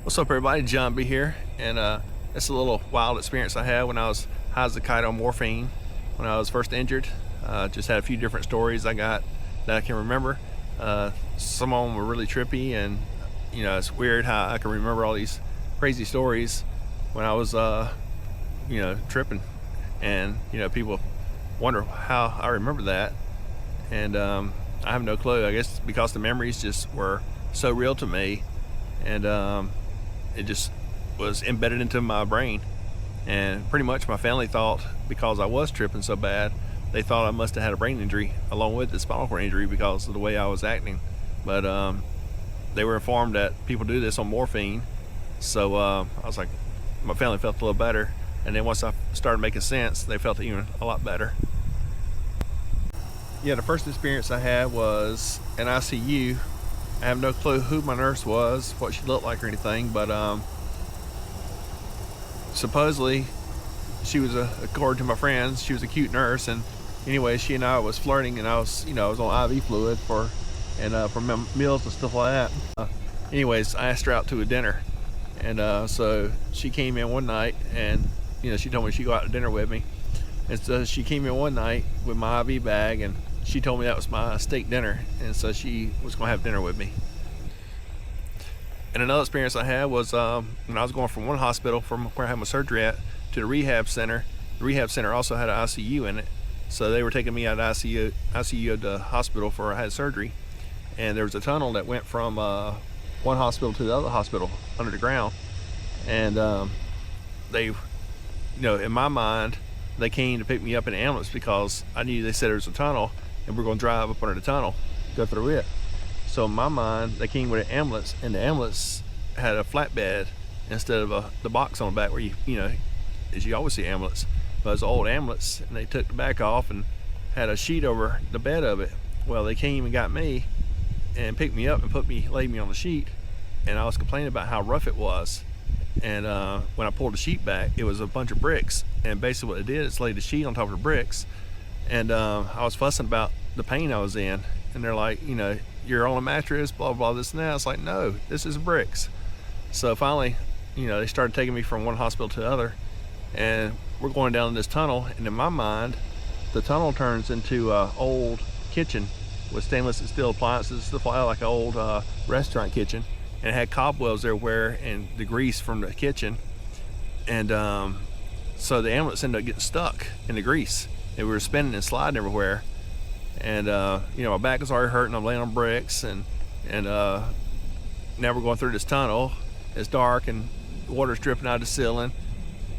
What's up, everybody? John B here, and it's a little wild experience I had when I was high as a kite on morphine when I was first injured. Just had a few different stories I got that I can remember. Some of them were really trippy, and it's weird how I can remember all these crazy stories when I was tripping, and people wonder how I remember that, and I have no clue. I guess because the memories just were so real to me, and it just was embedded into my brain. And pretty much my family thought, because I was tripping so bad, they thought I must have had a brain injury along with the spinal cord injury because of the way I was acting. But they were informed that people do this on morphine, so I was like, my family felt a little better. And then once I started making sense, they felt even a lot better. Yeah, the first experience I had was in ICU. I have no clue who my nurse was, what she looked like or anything, but supposedly she was, according to my friends, she was a cute nurse. And anyway, she and I was flirting, and I was on IV fluid for meals and stuff like that. Anyways, I asked her out to a dinner, and so she came in one night, and she told me she'd go out to dinner with me. And so she came in one night with my IV bag, and she told me that was my steak dinner, and so she was going to have dinner with me. And another experience I had was when I was going from one hospital, from where I had my surgery at, to the rehab center. The rehab center also had an ICU in it, so they were taking me out of ICU at the hospital for I had surgery. And there was a tunnel that went from one hospital to the other hospital under the ground, and they, in my mind, they came to pick me up in an ambulance because I knew they said there was a tunnel and we're going to drive up under the tunnel, go through it. So in my mind, they came with an ambulance, and the ambulance had a flatbed instead of the box on the back where as you always see ambulance. But it was an old ambulance, and they took the back off and had a sheet over the bed of it. Well, they came and got me and picked me up and laid me on the sheet, and I was complaining about how rough it was. And when I pulled the sheet back, it was a bunch of bricks, and basically what it did is laid the sheet on top of the bricks. And I was fussing about the pain I was in, and they're like, you're on a mattress, blah blah, this and that. It's like, no, this is bricks. So finally, they started taking me from one hospital to the other, and we're going down this tunnel, and in my mind, the tunnel turns into an old kitchen with stainless steel appliances, stuff like an old restaurant kitchen. And it had cobwebs everywhere and the grease from the kitchen, and so the ambulance ended up getting stuck in the grease, and we were spinning and sliding everywhere. And my back was already hurting. I'm laying on bricks, and now we're going through this tunnel. It's dark and water's dripping out of the ceiling,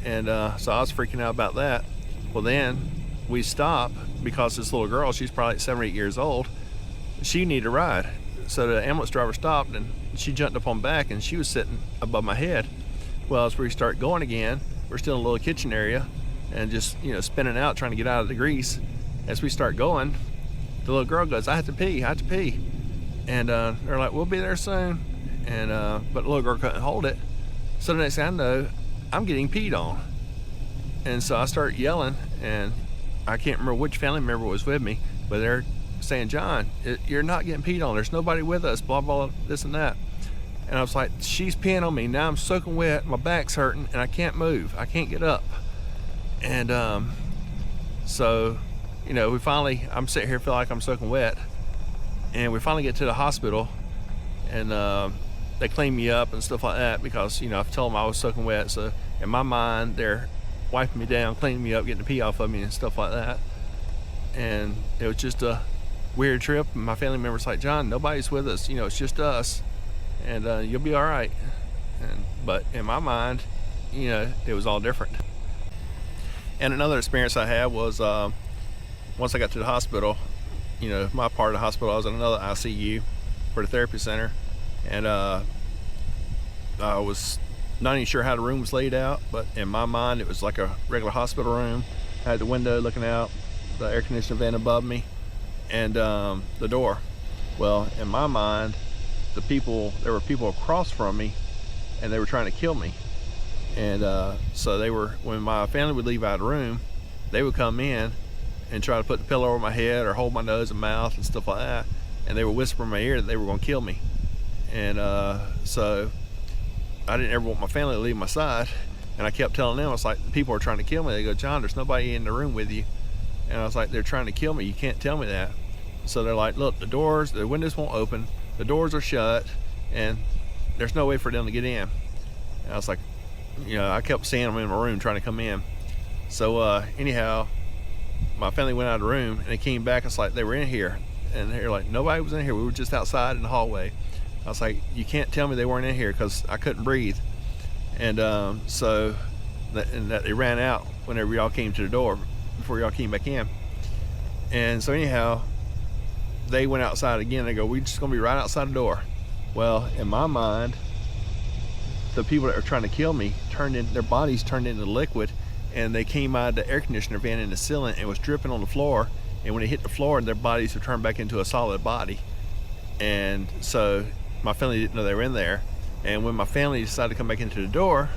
and so I was freaking out about that. Well, then we stopped because this little girl, she's probably like 7 or 8 years old, she needed a ride. So the ambulance driver stopped, and she jumped up on back, and she was sitting above my head. Well, as we start going again, we're still in a little kitchen area and just spinning out trying to get out of the grease. As we start going, the little girl goes, I have to pee, and they're like, we'll be there soon. And but the little girl couldn't hold it, so the next thing I know, I'm getting peed on. And so I start yelling, and I can't remember which family member was with me, but they're saying, John, you're not getting peed on, there's nobody with us, blah blah, this and that. And I was like, she's peeing on me, now I'm soaking wet, my back's hurting, and I can't move, I can't get up. And so we finally, I'm sitting here feeling like I'm soaking wet, and we finally get to the hospital, and they clean me up and stuff like that because I've told them I was soaking wet. So in my mind, they're wiping me down, cleaning me up, getting the pee off of me and stuff like that. And it was just a weird trip. And my family members like, John, nobody's with us, it's just us, and you'll be all right. But in my mind, it was all different. And another experience I had was once I got to the hospital, my part of the hospital, I was in another ICU for the therapy center, and I was not even sure how the room was laid out, but in my mind it was like a regular hospital room. I had the window looking out, the air conditioning vent above me, and the door. Well, in my mind, there were people across from me, and they were trying to kill me. And so when my family would leave out of the room, they would come in and try to put the pillow over my head or hold my nose and mouth and stuff like that, and they would whisper in my ear that they were going to kill me. And so I didn't ever want my family to leave my side. And I kept telling them, I was like, people are trying to kill me. They go, John, there's nobody in the room with you. And I was like, they're trying to kill me. You can't tell me that. So they're like, look, the windows won't open. The doors are shut and there's no way for them to get in. And I was like, I kept seeing them in my room trying to come in. So anyhow, my family went out of the room and they came back. It's like they were in here. And they're like, nobody was in here. We were just outside in the hallway. I was like, you can't tell me they weren't in here, because I couldn't breathe. And so that they ran out whenever y'all came to the door, before y'all came back in. And so anyhow, they went outside again. They go, we're just gonna be right outside the door. Well, in my mind, the people that were trying to kill me their bodies turned into liquid, and they came out of the air conditioner van in the ceiling and was dripping on the floor. And when they hit the floor, their bodies would turn back into a solid body. And so my family didn't know they were in there. And when my family decided to come back into the door,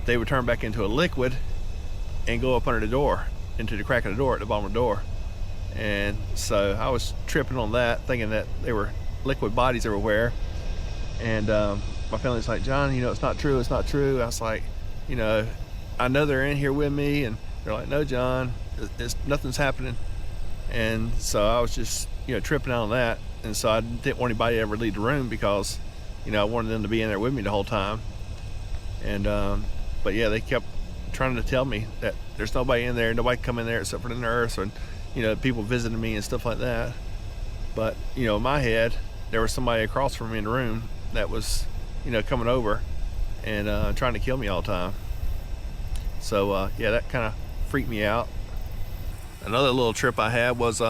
they would turn back into a liquid and go up under the door, into the crack of the door at the bottom of the door. And so I was tripping on that, thinking that they were liquid bodies everywhere. And my family's like, John, it's not true, it's not true. I was like, I know they're in here with me. And they're like, no, John, nothing's happening. And so I was just, tripping out on that. And so I didn't want anybody to ever leave the room, because I wanted them to be in there with me the whole time. And but yeah, they kept trying to tell me that there's nobody in there, nobody can come in there except for the nurse, and people visiting me and stuff like that. But in my head, there was somebody across from me in the room that was coming over and trying to kill me all the time. So yeah, that kind of freaked me out. Another little trip I had was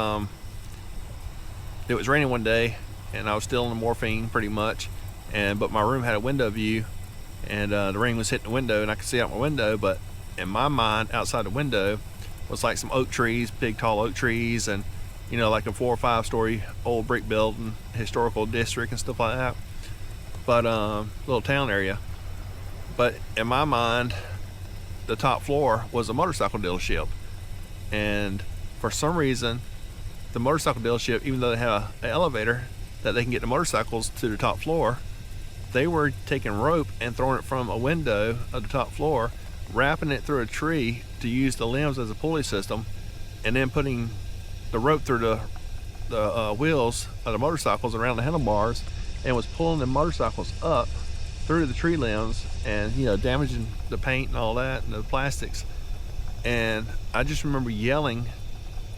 it was raining one day, and I was still on the morphine pretty much, but my room had a window view, and the rain was hitting the window and I could see out my window. But in my mind, outside the window was like some oak trees, big tall oak trees, and like a 4 or 5 story old brick building, historical district and stuff like that. But little town area. But in my mind, the top floor was a motorcycle dealership. And for some reason, the motorcycle dealership, even though they have an elevator that they can get the motorcycles to the top floor, they were taking rope and throwing it from a window of the top floor, wrapping it through a tree to use the limbs as a pulley system, and then putting the rope through the wheels of the motorcycles around the handlebars, and was pulling the motorcycles up through the tree limbs, and damaging the paint and all that and the plastics. And I just remember yelling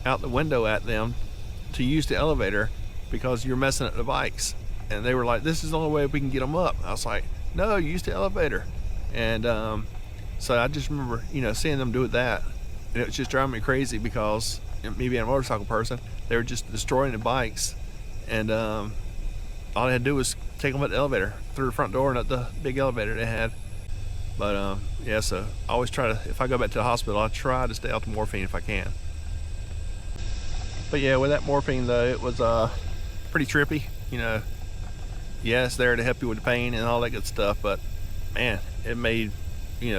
out the window at them to use the elevator, because you're messing up the bikes. And they were like, this is the only way we can get them up. I was like, no, use the elevator. And so I just remember seeing them do that, and it was just driving me crazy, because me being a motorcycle person, they were just destroying the bikes. And all I had to do was take them at the elevator through the front door and up the big elevator they had. But yeah, so I always try to, if I go back to the hospital, I try to stay off the morphine if I can. But yeah, with that morphine though, it was pretty trippy. Yeah, it's there to help you with the pain and all that good stuff, but man, it made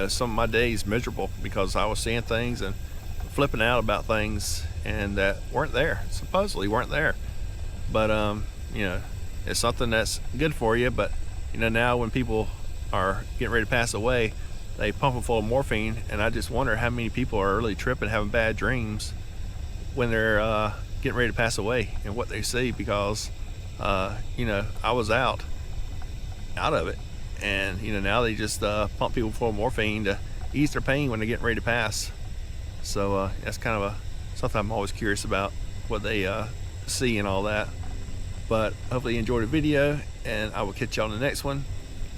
some of my days miserable, because I was seeing things and flipping out about things and that weren't there, supposedly weren't there. But it's something that's good for you. But now when people are getting ready to pass away, they pump them full of morphine, and I just wonder how many people are really tripping, having bad dreams when they're getting ready to pass away, and what they see, because I was out of it, and now they just pump people full of morphine to ease their pain when they're getting ready to pass. So that's kind of something I'm always curious about, what they see and all that. But hopefully you enjoyed the video, and I will catch y'all in the next one.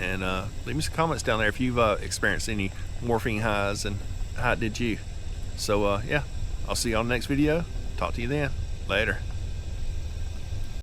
And leave me some comments down there if you've experienced any morphine highs and how it did you. So yeah, I'll see you on the next video. Talk to you then. Later.